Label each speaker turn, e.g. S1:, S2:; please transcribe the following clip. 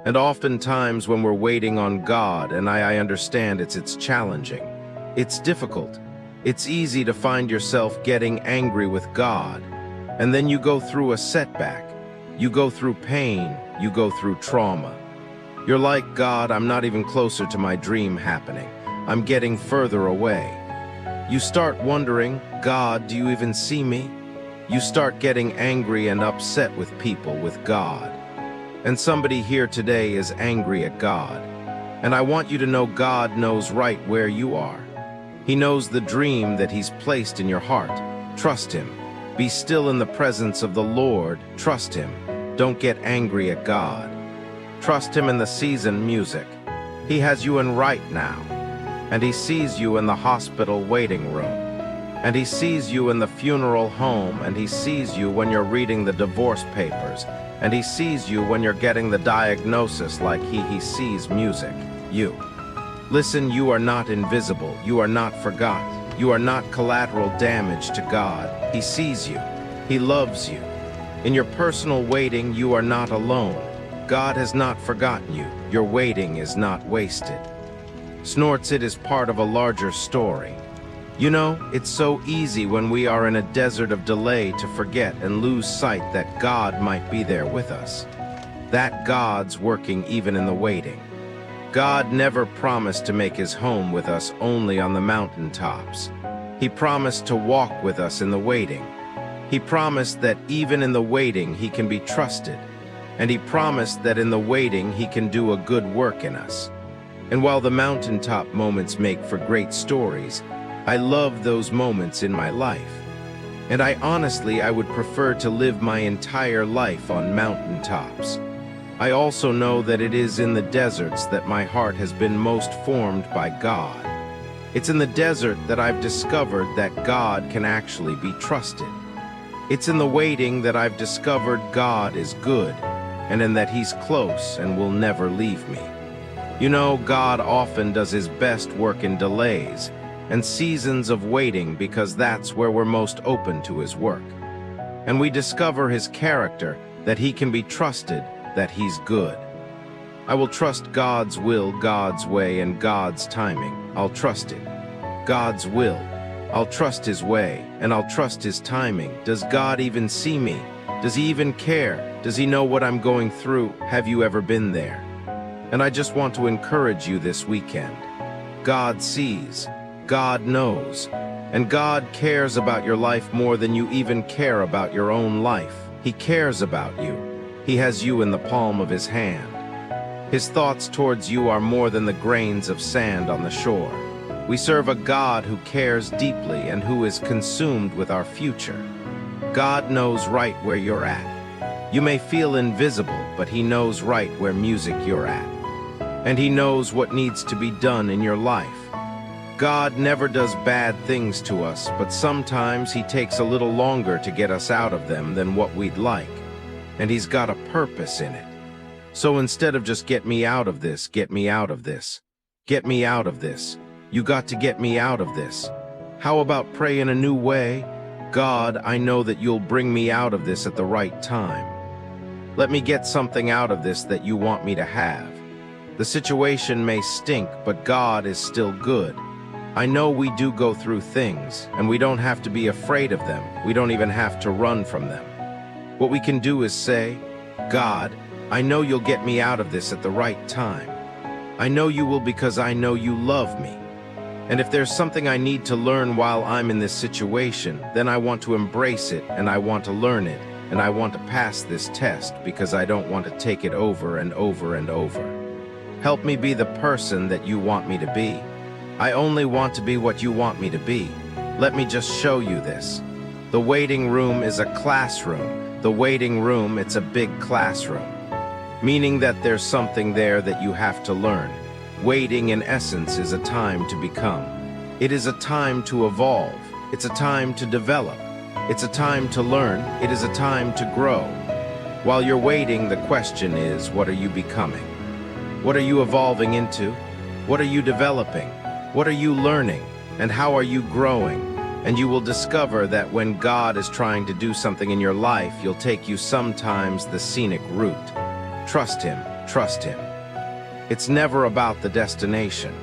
S1: And oftentimes when we're waiting on God, and I understand it's challenging. It's difficult. It's easy to find yourself getting angry with God. And then you go through a setback. You go through pain. You go through trauma. You're like, God, I'm not even closer to my dream happening. I'm getting further away. You start wondering, God, do you even see me? You start getting angry and upset with people, with God. And somebody here today is angry at God. And I want you to know God knows right where you are. He knows the dream that He's placed in your heart. Trust Him. Be still in the presence of the Lord. Trust Him. Don't get angry at God. Trust Him in the season music. He has you in right now. And He sees you in the hospital waiting room. And He sees you in the funeral home. And He sees you when you're reading the divorce papers. And He sees you when you're getting the diagnosis, like He sees music. You. Listen, you are not invisible. You are not forgotten. You are not collateral damage to God. He sees you. He loves you. In your personal waiting, you are not alone. God has not forgotten you. Your waiting is not wasted. Snorts, it is part of a larger story. You know, it's so easy when we are in a desert of delay to forget and lose sight that God might be there with us. That God's working even in the waiting. God never promised to make His home with us only on the mountaintops. He promised to walk with us in the waiting. He promised that even in the waiting He can be trusted. And He promised that in the waiting He can do a good work in us. And while the mountaintop moments make for great stories, I love those moments in my life. And I would prefer to live my entire life on mountaintops. I also know that it is in the deserts that my heart has been most formed by God. It's in the desert that I've discovered that God can actually be trusted. It's in the waiting that I've discovered God is good, and in that He's close and will never leave me. You know, God often does His best work in delays and seasons of waiting, because that's where we're most open to His work. And we discover His character, that He can be trusted, that He's good. I will trust God's will, God's way, and God's timing. I'll trust it. God's will. I'll trust His way, and I'll trust His timing. Does God even see me? Does He even care? Does He know what I'm going through? Have you ever been there? And I just want to encourage you this weekend. God sees. God knows. And God cares about your life more than you even care about your own life. He cares about you. He has you in the palm of His hand. His thoughts towards you are more than the grains of sand on the shore. We serve a God who cares deeply and who is consumed with our future. God knows right where you're at. You may feel invisible, but He knows right where music you're at. And He knows what needs to be done in your life. God never does bad things to us, but sometimes He takes a little longer to get us out of them than what we'd like. And He's got a purpose in it. So instead of just get me out of this, get me out of this. Get me out of this. You got to get me out of this. How about pray in a new way? God, I know that You'll bring me out of this at the right time. Let me get something out of this that You want me to have. The situation may stink, but God is still good. I know we do go through things, and we don't have to be afraid of them. We don't even have to run from them. What we can do is say, God, I know You'll get me out of this at the right time. I know You will, because I know You love me. And if there's something I need to learn while I'm in this situation, then I want to embrace it, and I want to learn it, and I want to pass this test, because I don't want to take it over and over and over. Help me be the person that You want me to be. I only want to be what You want me to be. Let me just show you this. The waiting room is a classroom. The waiting room, it's a big classroom. Meaning that there's something there that you have to learn. Waiting, in essence, is a time to become. It is a time to evolve. It's a time to develop. It's a time to learn. It is a time to grow. While you're waiting, the question is, what are you becoming? What are you evolving into? What are you developing? What are you learning? And how are you growing? And you will discover that when God is trying to do something in your life, He'll take you sometimes the scenic route. Trust Him. Trust Him. It's never about the destination.